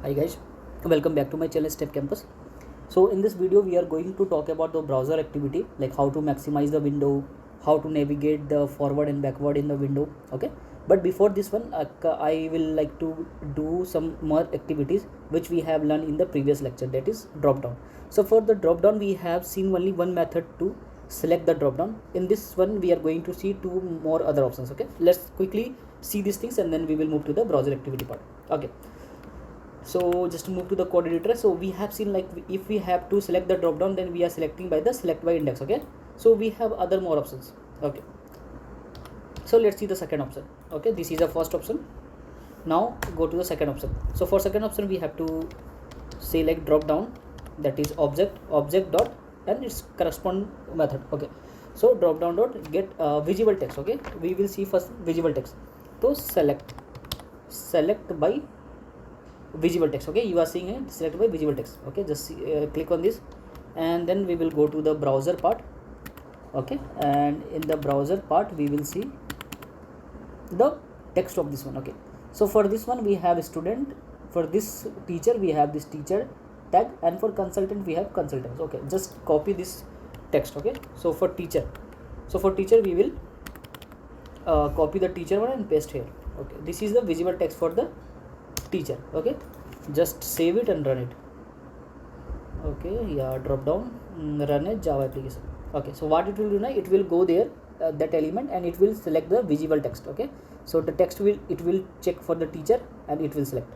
Hi guys, welcome back to my channel Step Campus. So in this video we are going to talk about the browser activity, like how to maximize the window, how to navigate the forward and backward in the window. Okay, but before this one I will like to do some more activities which we have learned in the previous lecture, that is drop down. So for the drop down we have seen only one method to select the drop down. In this one we are going to see two more other options. Okay, let's quickly see these things and then we will move to the browser activity part. Okay, so just move to the code editor. So we have seen, like, if we have to select the drop down, then we are selecting by the select by index. Okay, so we have other more options. Okay, so let's see the second option. Okay, this is the first option. Now go to the second option. So for second option we have to select drop down, that is object dot and its correspond method. Okay, so drop down dot get visible text. Okay, we will see first visible text. So select by visible text. Okay, you are seeing it, select by visible text. Okay, just click on this and then we will go to the browser part. Okay, and in the browser part we will see the text of this one. Okay, so for this one we have student, for this teacher we have this teacher tag, and for consultant we have consultants. Okay, just copy this text. Okay, so for teacher we will copy the teacher one and paste here. Okay, this is the visible text for the teacher. Okay, just save it and run it. Okay, yeah, drop down, run a Java application. Okay, so what it will do now, it will go there, that element, and it will select the visible text. Okay, so the text will check for the teacher and it will select.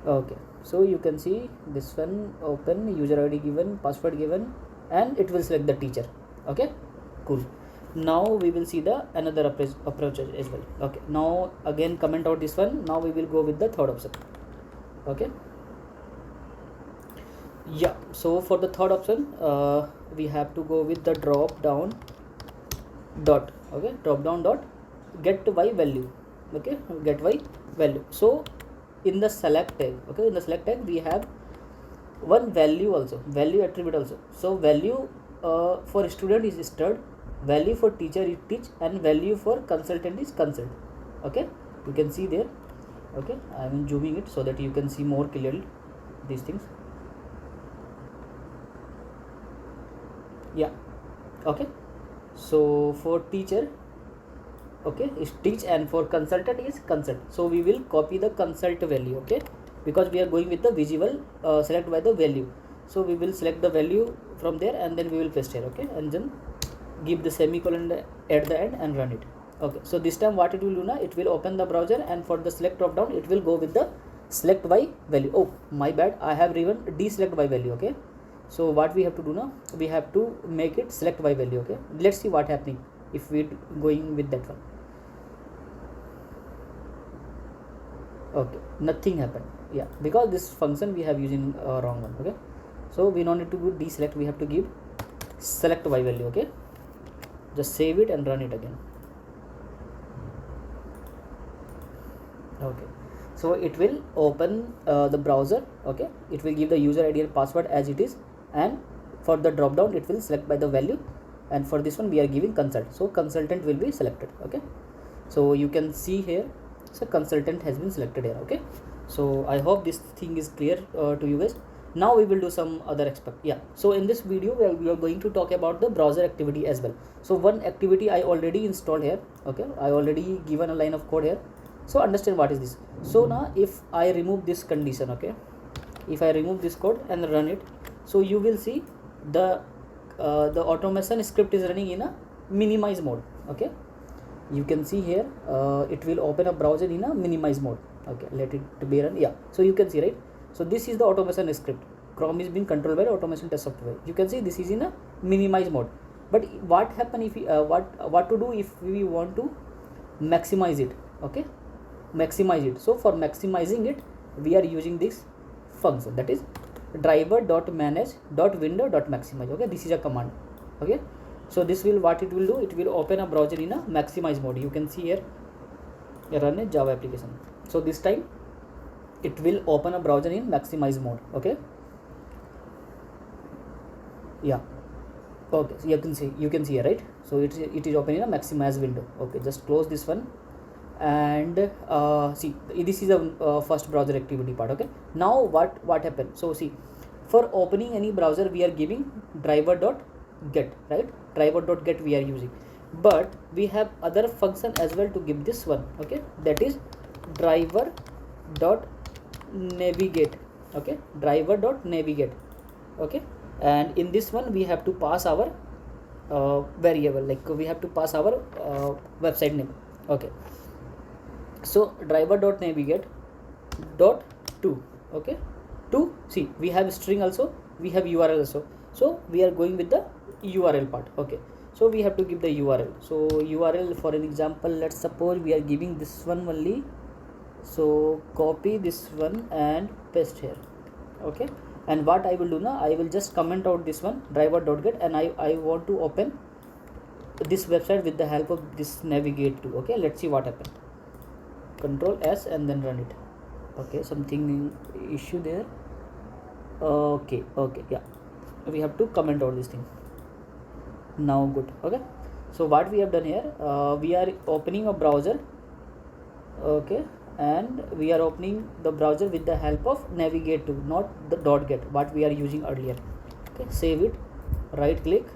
Okay, so you can see this one, open, user ID given, password given, and it will select the teacher. Okay, cool. Now we will see the another approach as well. Okay, now again comment out this one. Now we will go with the third option. Okay, yeah, so for the third option we have to go with the drop down dot. Okay, drop down dot get by value. Okay, get by value. So in the select tag, okay, in the select tag we have one value also, value attribute also. So value for student is stud, value for teacher is teach, and value for consultant is consult. Okay, you can see there. Okay, I am zooming it so that you can see more clearly these things. Yeah, okay, so for teacher, okay, is teach, and for consultant is consult. So we will copy the consult value. Okay, because we are going with the visible select by the value, so we will select the value from there and then we will paste here. Okay, and then give the semicolon at the end and run it. Okay, so this time what it will do now, it will open the browser, and for the select drop down it will go with the select by value. Oh my bad, I have written deselect by value. Okay, so what we have to do now, we have to make it select by value. Okay, let's see what happening if we going with that one. Okay, nothing happened. Yeah, because this function we have using wrong one. Okay, so we don't need to do deselect, we have to give select by value. Okay, just save it and run it again. Okay, so it will open the browser. Okay, it will give the user ID and password as it is, and for the drop down it will select by the value, and for this one we are giving consult, so consultant will be selected. Okay, so you can see here, so consultant has been selected here. Okay, so I hope this thing is clear to you guys. Now we will do some other aspect. Yeah, so in this video we are going to talk about the browser activity as well. So one activity I already installed here. Okay, I already given a line of code here, so understand what is this. So now if I remove this condition, okay, if I remove this code and run it, so you will see the automation script is running in a minimize mode. Okay, you can see here it will open a browser in a minimize mode. Okay, let it be run. Yeah, so you can see, right? So this is the automation script. Chrome is being controlled by the automation test software. You can see this is in a minimize mode. But what happen if we, what to do if we want to maximize it? Okay, maximize it. So for maximizing it we are using this function, that is driver.manage.window.maximize. okay, this is a command. Okay, so this will, what it will do, it will open a browser in a maximize mode. You can see here, run a Java application. So this time it will open a browser in maximize mode. Okay, yeah, okay, so you can see here, right? So it is open in a maximize window. Okay, just close this one and see, this is a first browser activity part. Okay, now what happened? So see, for opening any browser we are giving driver.get, right? Driver.get we are using, but we have other function as well to give this one. Okay, that is driver.navigate. Okay, driver.navigate. Okay, and in this one we have to pass our variable, like we have to pass our website name. Okay, so driver.navigate dot to. Okay, to, see, we have string also, we have URL also, so we are going with the URL part. Okay, so we have to give the URL. So URL, for an example, let's suppose we are giving this one only, so copy this one and paste here. Okay, and what I will do now, I will just comment out this one driver.get, and I want to open this website with the help of this navigate to. Okay, let's see what happened. Control S and then run it. Okay, something issue there. Okay, yeah, we have to comment out this thing now. Good. Okay, so what we have done here, we are opening a browser. Okay, and we are opening the browser with the help of navigate to, not the .get what we are using earlier. Okay, save it, right click,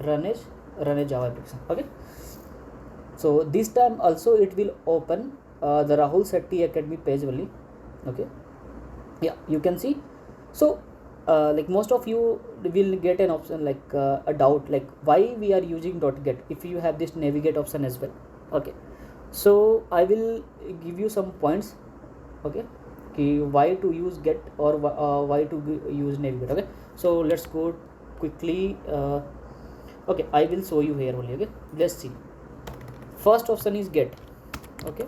run as Java application. Okay, so this time also it will open the Rahul Sethi Academy page only. Okay, yeah, you can see. So like most of you will get an option like a doubt, like why we are using .get if you have this navigate option as well. Okay, so I will give you some points. Okay, why to use get or why to use navigate. Okay, so let's go quickly. Okay, I will show you here only. Okay, let's see. First option is get. Okay,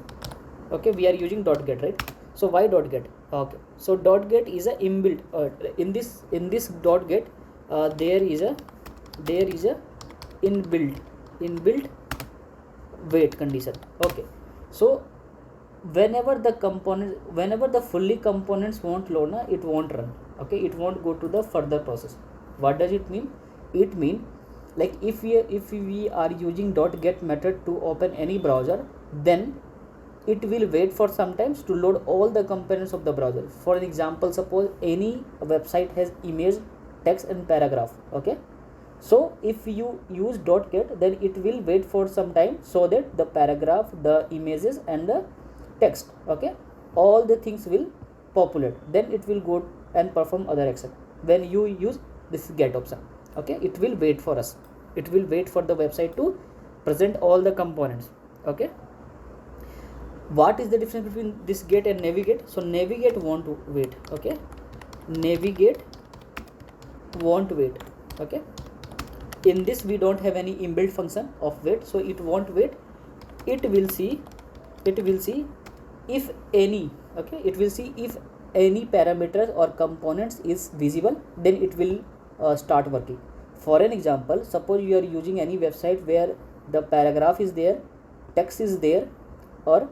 we are using .get, right? So why .get? Okay, so .get is a inbuilt in this .get there is a inbuilt wait condition. Okay, so whenever the fully components won't load, it won't run. Okay, it won't go to the further process. What does it mean? It means, like, if we are using .get method to open any browser, then it will wait for some times to load all the components of the browser. For an example, suppose any website has image, text and paragraph. Okay, so if you use .get, then it will wait for some time so that the paragraph, the images and the text, okay, all the things will populate, then it will go and perform other action. When you use this get option, okay, it will wait for us, it will wait for the website to present all the components. Okay, what is the difference between this get and navigate? So navigate won't wait. Okay, navigate won't wait. Okay, in this we don't have any inbuilt function of wait, so it won't wait. It will see if any, okay, it will see if any parameters or components is visible, then it will start working. For an example, suppose you are using any website where the paragraph is there, text is there, or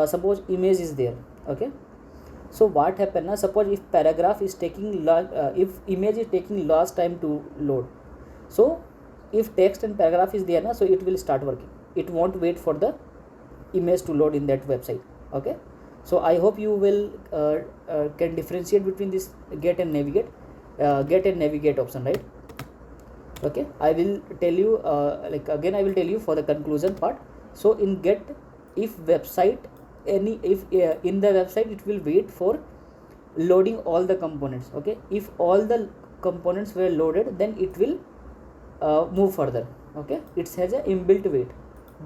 suppose image is there. Okay, so what happen now? Suppose if paragraph is taking if image is taking last time to load, so if text and paragraph is there now, so it will start working. It won't wait for the image to load in that website. Okay, so I hope you will can differentiate between this get and navigate option, right? Okay, I will tell you like again I will tell you for the conclusion part. So in get, if website in the website, it will wait for loading all the components. Okay, if all the components were loaded, then it will move further. Okay, it has a inbuilt wait.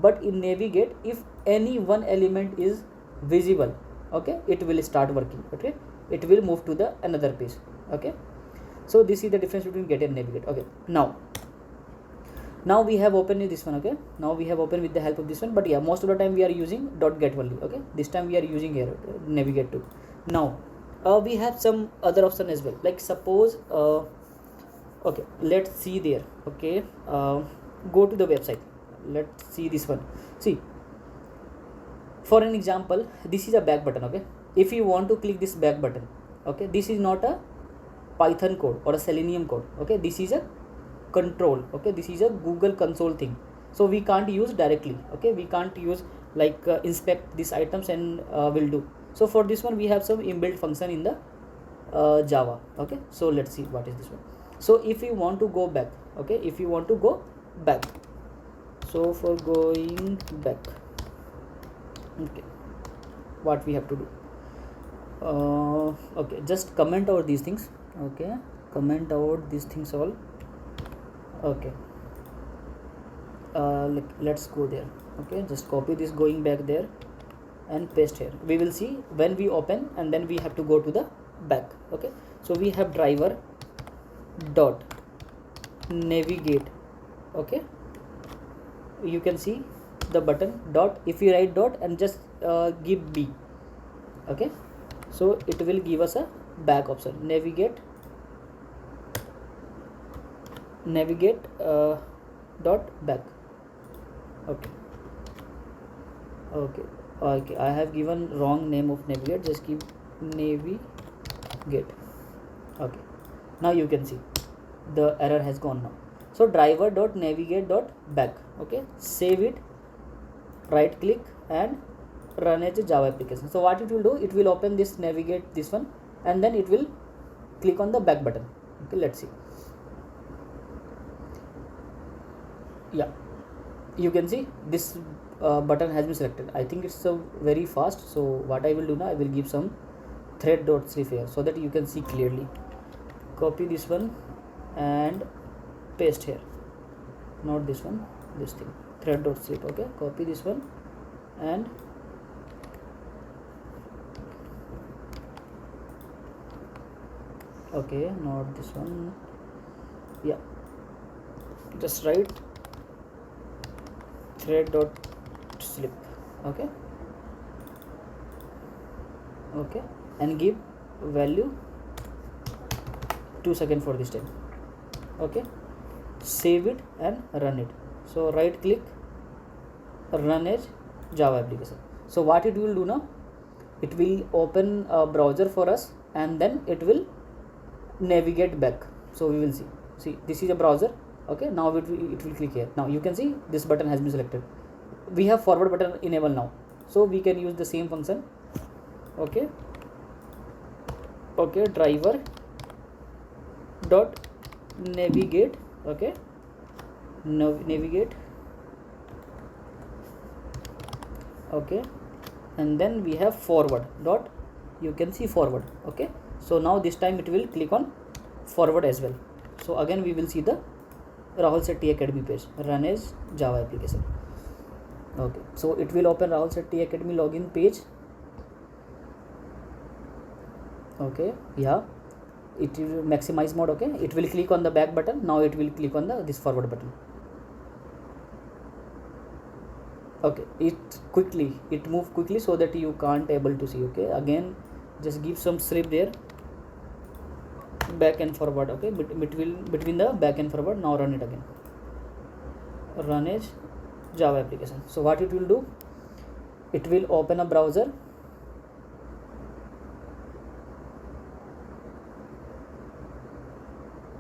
But in navigate, if any one element is visible, okay, it will start working. Okay, it will move to the another page. Okay, so this is the difference between get and navigate. Okay, now we have opened this one. Okay, now we have opened with the help of this one, but yeah, most of the time we are using .get only. Okay, this time we are using here navigate too. Now we have some other option as well, like suppose okay, let's see there. Okay, go to the website, let's see this one. See, for an example, this is a back button. Okay, if you want to click this back button, okay, this is not a Python code or a Selenium code. Okay, this is a control. Okay, this is a Google console thing, so we can't use directly. Okay, we can't use like inspect these items and will do. So for this one we have some inbuilt function in the Java. Okay, so let's see what is this one. So if you want to go back, okay, if you want to go back, so for going back, okay, what we have to do, okay, just comment out these things. Okay, comment out these things all. Okay, let's go there. Okay, just copy this going back there and paste here. We will see when we open, and then we have to go to the back. Okay, so we have driver dot navigate. Okay, you can see the button dot. If you write dot and just give B, okay, so it will give us a back option. Navigate dot back. Okay, okay, I have given wrong name of navigate. Just keep navigate. Okay, now you can see the error has gone now. So driver dot navigate dot back. Okay, save it, right click and run as a Java application. So what it will do, it will open this navigate, this one, and then it will click on the back button. Okay, let's see. Yeah, you can see this button has been selected. I think it's very fast. So what I will do now, I will give some thread.slip here so that you can see clearly. Copy this one and paste here, not this one, this thing, thread.slip. Okay, copy this one and okay, not this one. Yeah, just write thread.slip. Okay, okay, and give value 2 seconds for this time. Okay, save it and run it. So right click, run as Java application. So what it will do now, it will open a browser for us and then it will navigate back. So we will see this is a browser. Okay, now it will click here. Now you can see this button has been selected. We have forward button enabled now, so we can use the same function. Okay, okay, driver dot navigate. Okay, navigate. Okay, and then we have forward dot, you can see forward. Okay, so now this time it will click on forward as well. So again we will see the Rahul Sethi Academy page, run as Java application. Okay, so it will open Rahul Sethi Academy login page. Okay, yeah, it will maximize mode. Okay, it will click on the back button. Now it will click on this forward button. Okay, it move quickly so that you can't able to see. Okay, again just give some slip there, back and forward. Okay, between the back and forward. Now run it again, run as Java application. So what it will do, it will open a browser.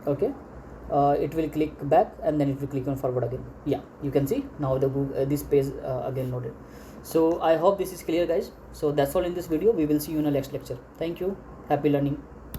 Okay, it will click back and then it will click on forward again. Yeah, you can see now the this page again loaded. So I hope this is clear, guys. So that's all in this video. We will see you in the next lecture. Thank you. Happy learning.